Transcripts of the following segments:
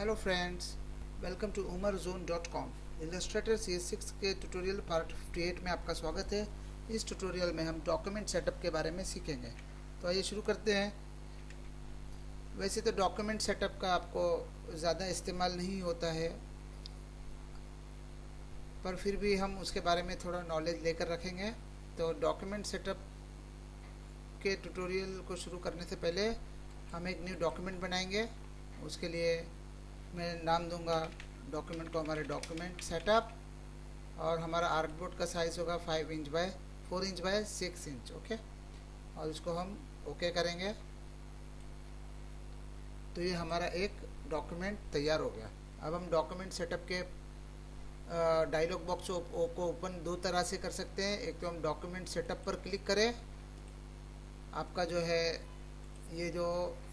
Hello friends, welcome to umarzone.com। Illustrator CS6 के tutorial part 58 में आपका स्वागत है। इस ट्यूटोरियल में हम डॉक्यूमेंट सेटअप के बारे में सीखेंगे। तो आइए शुरू करते हैं। वैसे तो डॉक्यूमेंट सेटअप का आपको ज़्यादा इस्तेमाल नहीं होता है, पर फिर भी हम उसके बारे में थोड़ा नॉलेज लेकर रखेंगे। तो डॉक्यूमेंट सेटअप के ट्यूटोरियल को शुरू करने से पहले हम एक न्यू डॉक्यूमेंट बनाएंगे। उसके लिए मैं नाम दूंगा डॉक्यूमेंट को हमारे डॉक्यूमेंट सेटअप, और हमारा आर्टबोर्ड का साइज़ होगा 5 inch by 4 inch by 6 inch. Okay, और इसको हम ओके करेंगे। तो ये हमारा एक डॉक्यूमेंट तैयार हो गया। अब हम डॉक्यूमेंट सेटअप के डायलॉग बॉक्स को ओपन दो तरह से कर सकते हैं। एक तो हम डॉक्यूमेंट सेटअप पर क्लिक करें, आपका जो है ये जो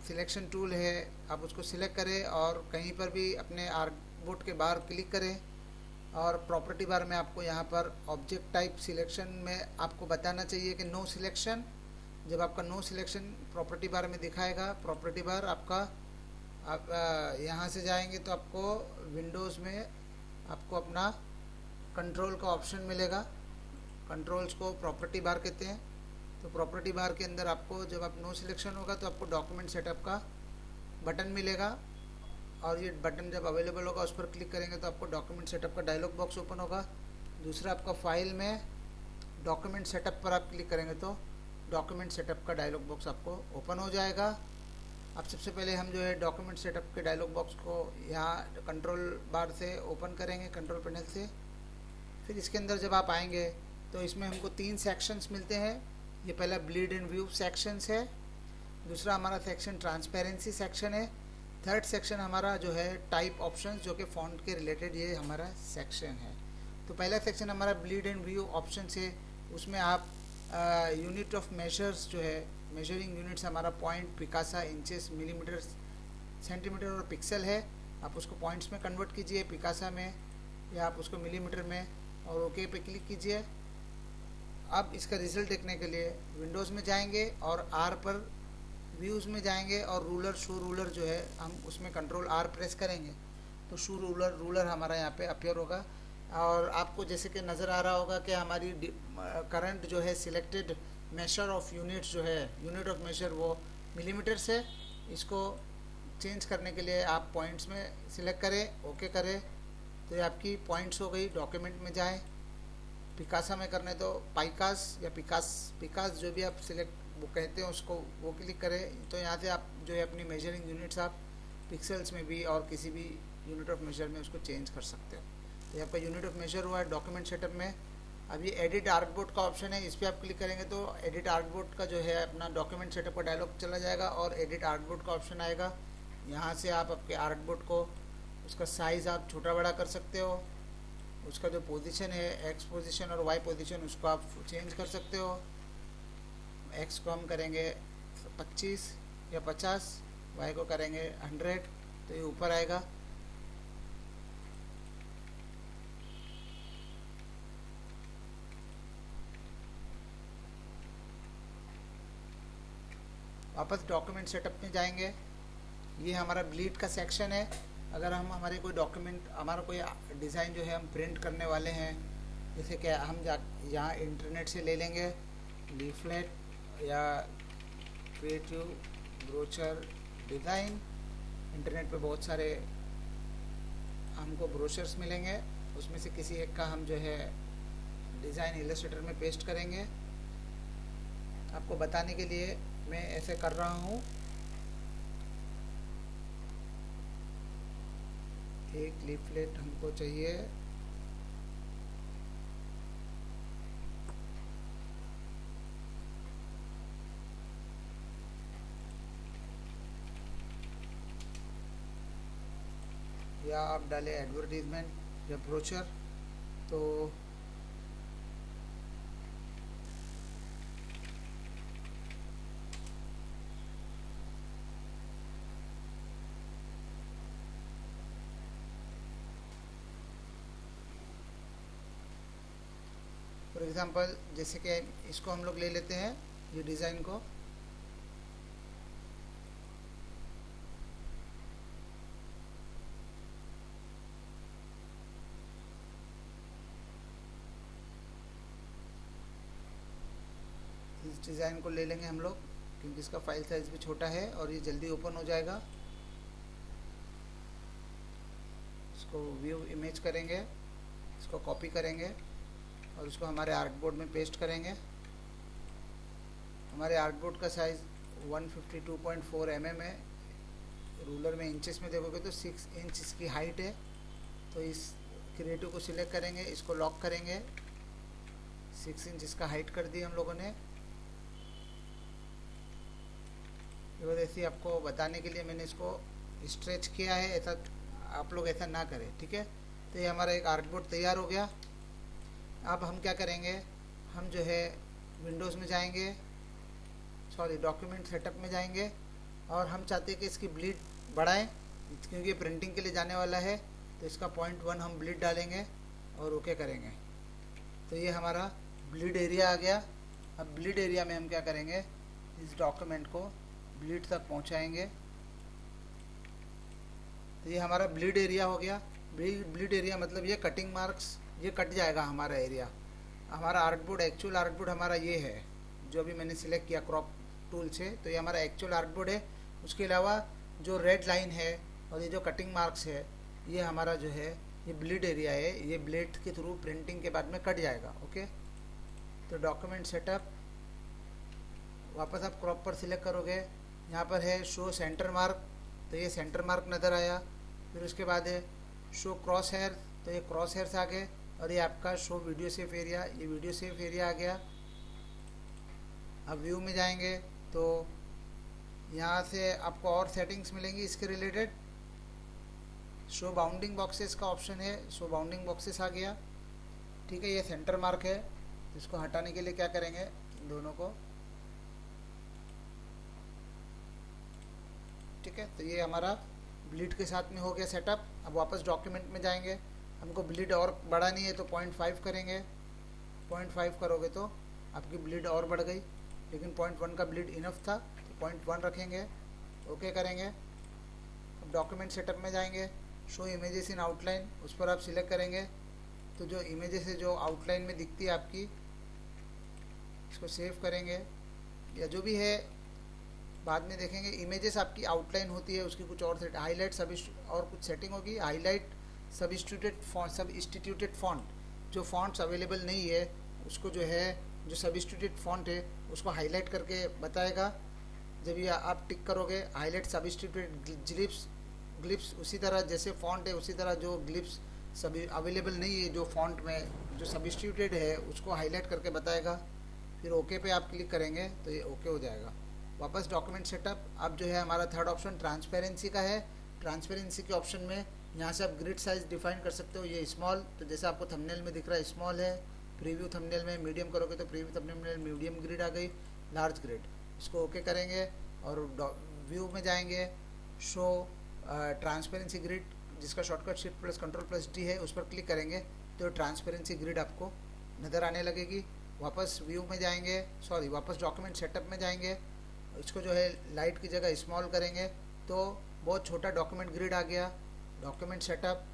सिलेक्शन टूल है आप उसको सिलेक्ट करें और कहीं पर भी अपने आर्टबोर्ड के बाहर क्लिक करें, और प्रॉपर्टी बार में आपको यहाँ पर ऑब्जेक्ट टाइप सिलेक्शन में आपको बताना चाहिए कि नो सिलेक्शन। जब आपका नो सिलेक्शन प्रॉपर्टी बार में दिखाएगा, प्रॉपर्टी बार आपका आप यहाँ से जाएंगे तो आपको विंडोज़ में आपको अपना कंट्रोल का ऑप्शन मिलेगा। कंट्रोल्स को प्रॉपर्टी बार कहते हैं। तो प्रॉपर्टी बार के अंदर आपको जब आप नो सिलेक्शन होगा तो आपको डॉक्यूमेंट सेटअप का बटन मिलेगा, और ये बटन जब अवेलेबल होगा उस पर क्लिक करेंगे तो आपको डॉक्यूमेंट सेटअप का डायलॉग बॉक्स ओपन होगा। दूसरा, आपका फाइल में डॉक्यूमेंट सेटअप पर आप क्लिक करेंगे तो डॉक्यूमेंट सेटअप का डायलॉग बॉक्स आपको ओपन हो जाएगा। अब सबसे पहले हम जो है डॉक्यूमेंट सेटअप के डायलॉग बॉक्स को यहाँ कंट्रोल बार से ओपन करेंगे, कंट्रोल पैनल से। फिर इसके अंदर जब आप आएंगे तो इसमें हमको 3 सेक्शंस मिलते हैं। ये पहला ब्लीड एंड व्यू सेक्शंस है, दूसरा हमारा सेक्शन ट्रांसपेरेंसी सेक्शन है, थर्ड सेक्शन हमारा जो है टाइप ऑप्शंस, जो कि फ़ॉन्ट के रिलेटेड ये हमारा सेक्शन है। तो पहला सेक्शन हमारा ब्लीड एंड व्यू ऑप्शन है। उसमें आप यूनिट ऑफ मेजर्स जो है, मेजरिंग यूनिट्स हमारा point, Picasa, inches, millimetre, centimetre और पिक्सल है। आप उसको पॉइंट्स में कन्वर्ट कीजिए, पिकासा में, या आप उसको मिलीमीटर में, और ओके पे क्लिक कीजिए। अब इसका रिज़ल्ट देखने के लिए विंडोज़ में जाएंगे और आर पर व्यूज़ में जाएंगे, और रूलर, शो रूलर जो है हम उसमें कंट्रोल आर प्रेस करेंगे तो शो रूलर हमारा यहाँ पे अपीयर होगा। और आपको जैसे कि नज़र आ रहा होगा कि हमारी करंट जो है सिलेक्टेड मेजर ऑफ यूनिट्स जो है, यूनिट ऑफ मेजर वो मिलीमीटर से। इसको चेंज करने के लिए आप पॉइंट्स में सिलेक्ट करें, ओके करें, तो ये आपकी पॉइंट्स हो गई। डॉक्यूमेंट में जाएँ, पिकासा में करने तो पाइकास या पिकास जो भी आप सिलेक्ट वो कहते हैं उसको वो क्लिक करें। तो यहाँ से आप जो है अपनी मेजरिंग यूनिट्स आप पिक्सल्स में भी और किसी भी यूनिट ऑफ मेजर में उसको चेंज कर सकते हो। तो ये आपका यूनिट ऑफ मेजर हुआ है डॉक्यूमेंट सेटअप में। अब ये एडिट आर्टबोर्ड का ऑप्शन है, इस पर आप क्लिक करेंगे तो एडिट आर्टबोर्ड का जो है अपना डॉक्यूमेंट सेटअप का डायलॉग चला जाएगा और एडिट आर्टबोर्ड का ऑप्शन आएगा। यहाँ से आप आपके आर्टबोर्ड को उसका साइज़ आप छोटा बड़ा कर सकते हो, उसका जो पोजीशन है एक्स पोजीशन और वाई पोजीशन उसको आप चेंज कर सकते हो। एक्स को हम करेंगे 25 या 50, वाई को करेंगे 100, तो ये ऊपर आएगा। वापस डॉक्यूमेंट सेटअप में जाएंगे। ये हमारा ब्लीड का सेक्शन है। अगर हम हमारे कोई डॉक्यूमेंट, हमारा कोई डिज़ाइन जो है हम प्रिंट करने वाले हैं, जैसे कि हम यहाँ इंटरनेट से ले लेंगे लीफलेट या क्रिएटिव ब्रोचर डिज़ाइन। इंटरनेट पे बहुत सारे हमको ब्रोचर्स मिलेंगे, उसमें से किसी एक का हम जो है डिज़ाइन इलस्ट्रेटर में पेस्ट करेंगे। आपको बताने के लिए मैं ऐसे कर रहा हूँ। एक लीफलेट हमको चाहिए, या आप डालें एडवर्टीजमेंट या ब्रोचर। तो फॉर एग्ज़ाम्पल जैसे कि इसको हम लोग ले लेते हैं, ये डिज़ाइन को, इस डिज़ाइन को ले लेंगे हम लोग, क्योंकि इसका फाइल साइज़ भी छोटा है और ये जल्दी ओपन हो जाएगा। इसको व्यू इमेज करेंगे, इसको कॉपी करेंगे और इसको हमारे आर्टबोर्ड में पेस्ट करेंगे। हमारे आर्टबोर्ड का साइज़ 152.4 mm है। रूलर में इंचेस में देखोगे तो 6 इंच इसकी हाइट है। तो इस क्रिएटिव को सिलेक्ट करेंगे, इसको लॉक करेंगे। 6 इंच इसका हाइट कर दी हम लोगों ने। ये बस ऐसे ही आपको बताने के लिए मैंने इसको स्ट्रेच किया है, ऐसा आप लोग ऐसा ना करें, ठीक है। तो ये हमारा एक आर्टबोर्ड तैयार हो गया। अब हम क्या करेंगे, हम जो है विंडोज़ में जाएंगे, सॉरी डॉक्यूमेंट सेटअप में जाएंगे और हम चाहते हैं कि इसकी ब्लीड बढ़ाएं, क्योंकि ये प्रिंटिंग के लिए जाने वाला है। तो इसका 0.1 हम ब्लीड डालेंगे और ओके करेंगे। तो ये हमारा ब्लीड एरिया आ गया। अब ब्लीड एरिया में हम क्या करेंगे, इस डॉक्यूमेंट को ब्लीड तक पहुंचाएंगे। तो ये हमारा ब्लीड एरिया हो गया। ब्लीड एरिया मतलब ये कटिंग मार्क्स, ये कट जाएगा हमारा एरिया। हमारा आर्टबोर्ड, एक्चुअल आर्टबोर्ड हमारा ये है जो भी मैंने सिलेक्ट किया क्रॉप टूल से। तो ये हमारा एक्चुअल आर्टबोर्ड है। उसके अलावा जो रेड लाइन है और ये जो कटिंग मार्क्स है, ये हमारा जो है ये ब्लीड एरिया है। ये ब्लेड के थ्रू प्रिंटिंग के बाद में कट जाएगा। ओके, तो डॉक्यूमेंट सेटअप, वापस आप क्रॉप पर सिलेक्ट करोगे, यहाँ पर है शो सेंटर मार्क, तो ये सेंटर मार्क नज़र आया। फिर उसके बाद है शो क्रॉस हेयर, तो ये क्रॉस हेयर्स आ गए। और ये आपका शो वीडियो सेफ एरिया, ये वीडियो सेफ एरिया आ गया। अब व्यू में जाएंगे तो यहाँ से आपको और सेटिंग्स मिलेंगी इसके रिलेटेड। शो बाउंडिंग बॉक्सेस का ऑप्शन है, शो बाउंडिंग बॉक्सेस आ गया, ठीक है। ये सेंटर मार्क है, इसको हटाने के लिए क्या करेंगे, दोनों को, ठीक है। तो ये हमारा ब्लीड के साथ में हो गया सेटअप। अब वापस डॉक्यूमेंट में जाएंगे, हमको ब्लीड और बढ़ानी है तो 0.5 करेंगे। 0.5 करोगे तो आपकी ब्लीड और बढ़ गई, लेकिन 0.1 का ब्लीड इनफ था, तो 0.1 रखेंगे, ओके करेंगे। अब डॉक्यूमेंट सेटअप में जाएंगे, शो इमेजेस इन आउटलाइन, उस पर आप सिलेक्ट करेंगे। तो जो इमेजेस है जो आउटलाइन में दिखती है आपकी, इसको सेव करेंगे या जो भी है बाद में देखेंगे। इमेजेस आपकी आउटलाइन होती है, उसकी कुछ और हाईलाइट सब और कुछ सेटिंग होगी। हाईलाइट सब्स्टिट्यूटेड फॉन्ट, जो फॉन्ट्स अवेलेबल नहीं है उसको जो है, जो सब्स्टिट्यूटेड फॉन्ट है उसको हाईलाइट करके बताएगा। जब ये आप टिक करोगे हाईलाइट सब्स्टिट्यूटेड ग्लिप्स, उसी तरह जैसे फॉन्ट है उसी तरह जो ग्लिप्स सभी अवेलेबल नहीं है जो फॉन्ट में जो सब्स्टिट्यूटेड है उसको हाईलाइट करके बताएगा। फिर ओके पे आप क्लिक करेंगे तो ये ओके हो जाएगा। वापस डॉक्यूमेंट सेटअप। अब जो है हमारा थर्ड ऑप्शन ट्रांसपेरेंसी का है। ट्रांसपेरेंसी के ऑप्शन में यहाँ से आप ग्रिड साइज डिफाइन कर सकते हो। ये स्मॉल, तो जैसे आपको थंबनेल में दिख रहा है स्मॉल है। प्रीव्यू थंबनेल में मीडियम करोगे तो प्रीव्यू थंबनेल में मीडियम ग्रिड आ गई, लार्ज ग्रिड। इसको ओके करेंगे और व्यू में जाएंगे, शो ट्रांसपेरेंसी ग्रिड, जिसका shortcut shift plus control plus D है, उस पर क्लिक करेंगे तो ट्रांसपेरेंसी ग्रिड आपको नज़र आने लगेगी। वापस व्यू में जाएंगे, वापस डॉक्यूमेंट सेटअप में जाएंगे, इसको जो है लाइट की जगह स्मॉल करेंगे तो बहुत छोटा डॉक्यूमेंट ग्रिड आ गया। डॉक्यूमेंट सेटअप,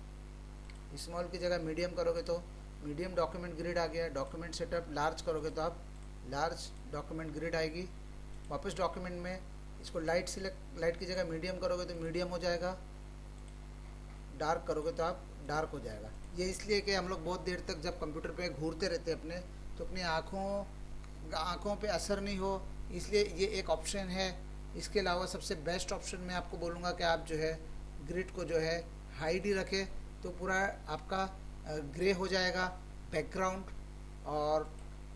स्मॉल की जगह मीडियम करोगे तो मीडियम डॉक्यूमेंट ग्रिड आ गया। डॉक्यूमेंट सेटअप लार्ज करोगे तो आप लार्ज डॉक्यूमेंट ग्रिड आएगी। वापस डॉक्यूमेंट में इसको लाइट की जगह मीडियम करोगे तो मीडियम हो जाएगा, डार्क करोगे तो आप डार्क हो जाएगा। ये इसलिए कि हम लोग बहुत देर तक जब कंप्यूटर पे घूरते रहते हैं अपने, तो अपनी आँखों पे असर नहीं हो, इसलिए ये एक ऑप्शन है। इसके अलावा सबसे बेस्ट ऑप्शन मैं आपको बोलूँगा कि आप जो है ग्रिड को जो है हाइड ही रखें, तो पूरा आपका ग्रे हो जाएगा बैकग्राउंड। और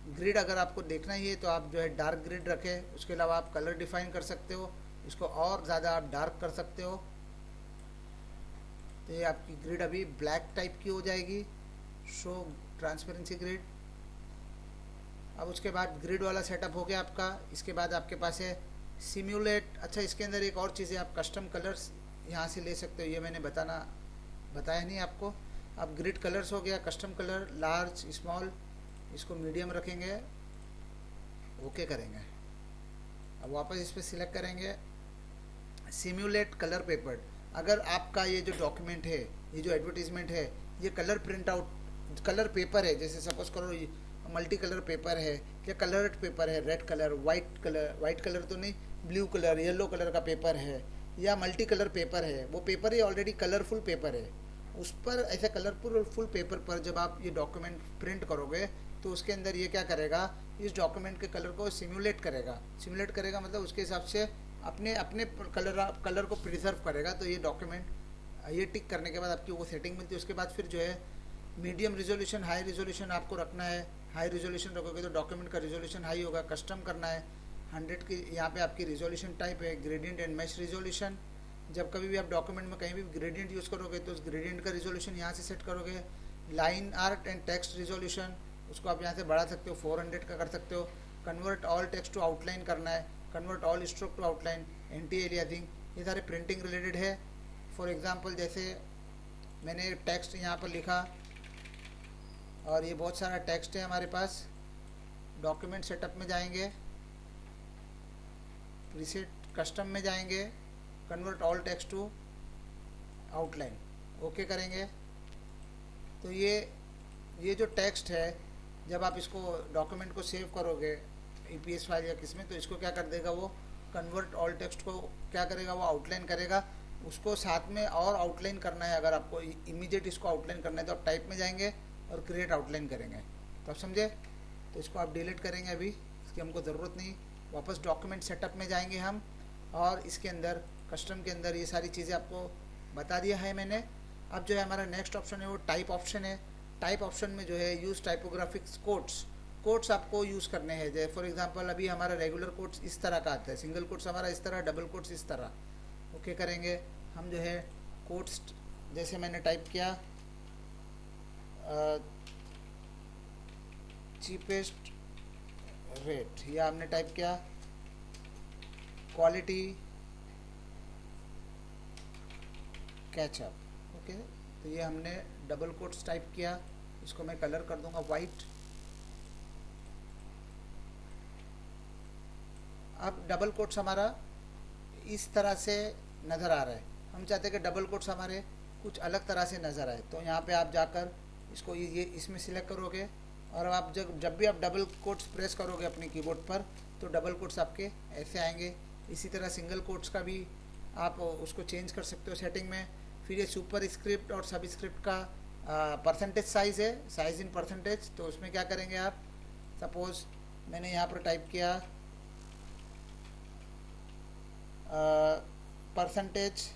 ग्रिड अगर आपको देखना ही है तो आप जो है डार्क ग्रिड रखें। उसके अलावा आप कलर डिफाइन कर सकते हो, इसको और ज़्यादा आप डार्क कर सकते हो। तो ये आपकी ग्रिड अभी ब्लैक टाइप की हो जाएगी, शो ट्रांसपेरेंसी ग्रिड। अब उसके बाद ग्रिड वाला सेटअप हो गया आपका। इसके बाद आपके पास है सिम्युलेट। अच्छा, इसके अंदर एक और चीज़ है, आप कस्टम कलर्स यहाँ से ले सकते हो, ये मैंने बताया नहीं आपको। अब ग्रिड कलर्स हो गया, कस्टम कलर लार्ज स्मॉल, इसको मीडियम रखेंगे, ओके करेंगे। अब वापस इस पर सिलेक्ट करेंगे सिम्युलेट कलर पेपर। अगर आपका ये जो डॉक्यूमेंट है, ये जो एडवर्टीजमेंट है, ये colour print out colour paper है, जैसे सपोज करो मल्टी कलर पेपर है या कलर्ड पेपर है, रेड कलर, वाइट कलर तो नहीं, ब्लू कलर, येलो कलर का पेपर है या मल्टी कलर पेपर है, वो पेपर ही ऑलरेडी कलरफुल पेपर है, उस पर ऐसे कलरफुल पेपर पर जब आप ये डॉक्यूमेंट प्रिंट करोगे तो उसके अंदर ये क्या करेगा, इस डॉक्यूमेंट के कलर को सिमुलेट करेगा मतलब उसके हिसाब से अपने अपने कलर को प्रिजर्व करेगा। तो ये डॉक्यूमेंट, ये टिक करने के बाद आपकी वो सेटिंग मिलती है। उसके बाद फिर जो है मीडियम रिजोल्यूशन, हाई रिजोल्यूशन आपको रखना है। हाई रिजोल्यूशन रखोगे तो डॉक्यूमेंट का रिजोल्यूशन हाई होगा। कस्टम करना है 100 की, यहाँ पे आपकी रिजोल्यूशन टाइप है ग्रेडियंट एंड मैश रिजोल्यूशन। जब कभी भी आप डॉक्यूमेंट में कहीं भी ग्रेडियंट यूज़ करोगे तो उस ग्रेडियंट का रिजोल्यूशन यहाँ से सेट करोगे। Line art and text resolution, उसको आप यहाँ से बढ़ा सकते हो, 400 का कर सकते हो। Convert all text to outline करना है, convert all stroke to outline, anti aliasing, ये सारे प्रिंटिंग रिलेटेड है। फॉर एग्जांपल जैसे मैंने टेक्स्ट यहाँ पर लिखा और ये बहुत सारा टेक्स्ट है हमारे पास। डॉक्यूमेंट सेटअप में जाएंगे, प्रीसेट कस्टम में जाएंगे, convert all text to outline, okay करेंगे। तो ये जो टेक्स्ट है जब आप इसको डॉक्यूमेंट को सेव करोगे ईपीएस फाइल या किसमें, तो इसको क्या कर देगा वो, कन्वर्ट ऑल टेक्स्ट को क्या करेगा वो आउटलाइन करेगा। उसको साथ में और आउटलाइन करना है, अगर आपको इमीडिएट इसको आउटलाइन करना है तो आप टाइप में जाएंगे और क्रिएट आउटलाइन करेंगे। तो आप समझे, तो इसको आप डिलीट करेंगे, अभी इसकी हमको ज़रूरत नहीं। वापस डॉक्यूमेंट सेटअप में जाएंगे हम और इसके अंदर कस्टम के अंदर ये सारी चीज़ें आपको बता दिया है मैंने। अब जो है हमारा नेक्स्ट ऑप्शन है वो टाइप ऑप्शन है। टाइप ऑप्शन में जो है यूज़ टाइपोग्राफिक्स कोट्स आपको यूज़ करने हैं। जैसे फॉर एग्जांपल अभी हमारा रेगुलर कोट्स इस तरह का आता है, सिंगल कोट्स हमारा इस तरह, डबल कोट्स इस तरह, ओके करेंगे हम। जो है कोट्स जैसे मैंने टाइप किया चीपेस्ट रेट, या हमने टाइप किया क्वालिटी कैचअप, ओके। तो ये हमने डबल कोट्स टाइप किया, इसको मैं कलर कर दूंगा वाइट। अब डबल कोट्स हमारा इस तरह से नज़र आ रहा है, हम चाहते हैं कि डबल कोट्स हमारे कुछ अलग तरह से नज़र आए। तो यहाँ पे आप जाकर इसको ये इसमें सिलेक्ट करोगे और आप जब भी आप डबल कोट्स प्रेस करोगे अपने कीबोर्ड पर तो डबल कोट्स आपके ऐसे आएंगे। इसी तरह सिंगल कोट्स का भी आप उसको चेंज कर सकते हो सेटिंग में। फिर ये सुपर स्क्रिप्ट और सब स्क्रिप्ट का परसेंटेज साइज़ है, साइज़ इन परसेंटेज। तो उसमें क्या करेंगे आप, सपोज़ मैंने यहाँ पर टाइप किया परसेंटेज,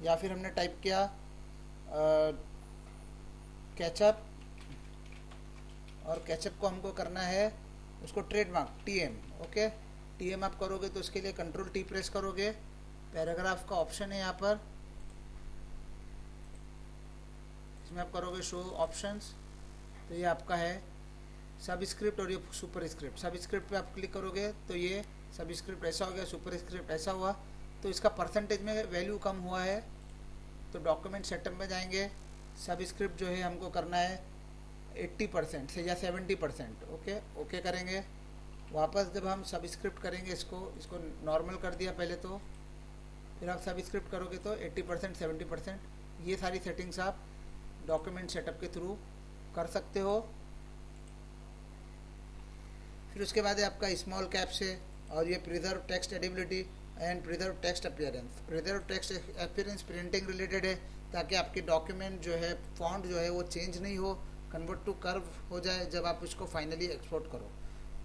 या फिर हमने टाइप किया कैचअप, और कैचअप को हमको करना है उसको ट्रेडमार्क टीएम, ओके। टीएम आप करोगे तो उसके लिए कंट्रोल टी प्रेस करोगे, पैराग्राफ का ऑप्शन है यहाँ पर, इसमें आप करोगे शो ऑप्शंस। तो ये आपका है सब स्क्रिप्ट और ये सुपर स्क्रिप्ट। सब स्क्रिप्ट पे आप क्लिक करोगे तो ये सब स्क्रिप्ट ऐसा हो गया, सुपर स्क्रिप्ट ऐसा हुआ। तो इसका परसेंटेज में वैल्यू कम हुआ है, तो डॉक्यूमेंट सेटअप में जाएंगे। सब स्क्रिप्ट जो है हमको करना है 80% से या 70%, ओके करेंगे। वापस जब हम सब स्क्रिप्ट करेंगे इसको नॉर्मल कर दिया पहले, तो फिर आप सब स्क्रिप्ट करोगे तो 80% 70%, ये सारी सेटिंग्स आप डॉक्यूमेंट सेटअप के थ्रू कर सकते हो। फिर उसके बाद है आपका स्मॉल कैप्स है और ये preserve text editability and preserve text appearance. Preserve text appearance printing related है, ताकि आपके डॉक्यूमेंट जो है फॉन्ट जो है वो चेंज नहीं हो, कन्वर्ट टू कर्व हो जाए जब आप उसको फाइनली एक्सपोर्ट करो।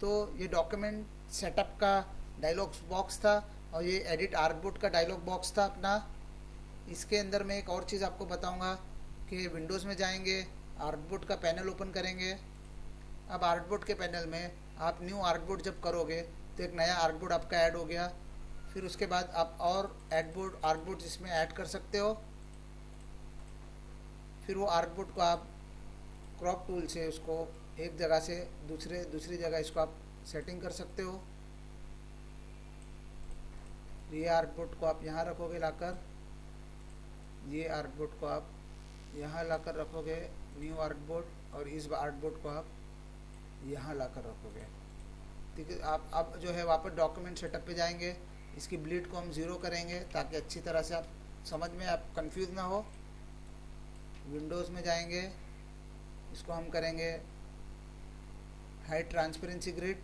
तो ये डॉक्यूमेंट सेटअप का डायलॉग बॉक्स था और ये एडिट आर्टबोर्ड का डायलॉग बॉक्स था अपना। इसके अंदर मैं एक और चीज़ आपको बताऊंगा कि विंडोज़ में जाएंगे, आर्टबोर्ड का पैनल ओपन करेंगे। अब आर्टबोर्ड के पैनल में आप न्यू आर्टबोर्ड जब करोगे तो एक नया आर्टबोर्ड आपका ऐड हो गया। फिर उसके बाद आप और आर्टबोर्ड इसमें ऐड कर सकते हो। फिर वो आर्टबोर्ड को आप क्रॉप टूल से उसको एक जगह से दूसरी जगह इसको आप सेटिंग कर सकते हो। ये आर्टबोर्ड को आप यहाँ रखोगे लाकर, ये आर्टबोर्ड को आप यहाँ लाकर रखोगे न्यू आर्टबोर्ड, और इस आर्टबोर्ड को आप यहाँ लाकर रखोगे, ठीक है। आप अब जो है वापस डॉक्यूमेंट सेटअप पे जाएंगे, इसकी ब्लीड को हम 0 करेंगे ताकि अच्छी तरह से आप समझ में आप कंफ्यूज ना हो। विंडोज़ में जाएंगे, इसको हम करेंगे हाई ट्रांसपेरेंसी ग्रिड,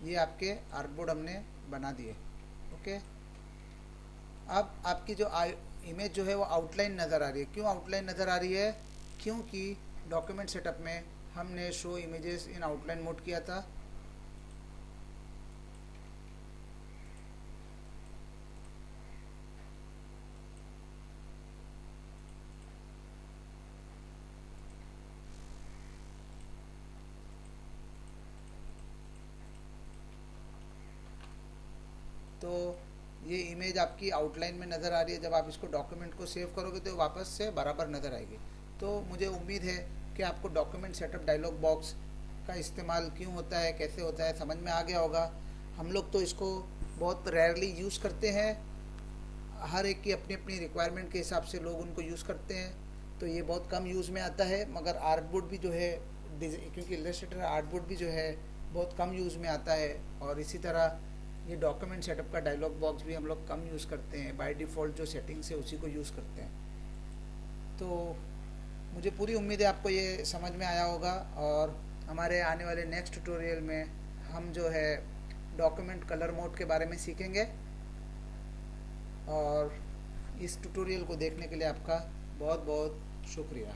ये आपके आर्टबोर्ड हमने बना दिए। ओके, अब आपकी जो इमेज जो है वो आउटलाइन नज़र आ रही है। क्यों आउटलाइन नज़र आ रही है? क्योंकि डॉक्यूमेंट सेटअप में हमने show images in outline mode किया था। तो ये इमेज आपकी आउटलाइन में नज़र आ रही है। जब आप इसको डॉक्यूमेंट को सेव करोगे तो वापस से बराबर नज़र आएगी। तो मुझे उम्मीद है कि आपको डॉक्यूमेंट सेटअप डायलॉग बॉक्स का इस्तेमाल क्यों होता है, कैसे होता है, समझ में आ गया होगा। हम लोग तो इसको बहुत रेयरली यूज़ करते हैं, हर एक की अपनी अपनी रिक्वायरमेंट के हिसाब से लोग उनको यूज़ करते हैं। तो ये बहुत कम यूज़ में आता है। मगर आर्टबोर्ड भी जो है, क्योंकि इलस्ट्रेटर आर्टबोर्ड भी जो है बहुत कम यूज़ में आता है। और इसी तरह ये डॉक्यूमेंट सेटअप का डायलॉग बॉक्स भी हम लोग कम यूज़ करते हैं, बाय डिफ़ॉल्ट जो सेटिंग्स है उसी को यूज़ करते हैं। तो मुझे पूरी उम्मीद है आपको ये समझ में आया होगा। और हमारे आने वाले नेक्स्ट ट्यूटोरियल में हम जो है डॉक्यूमेंट कलर मोड के बारे में सीखेंगे। और इस ट्यूटोरियल को देखने के लिए आपका बहुत बहुत शुक्रिया।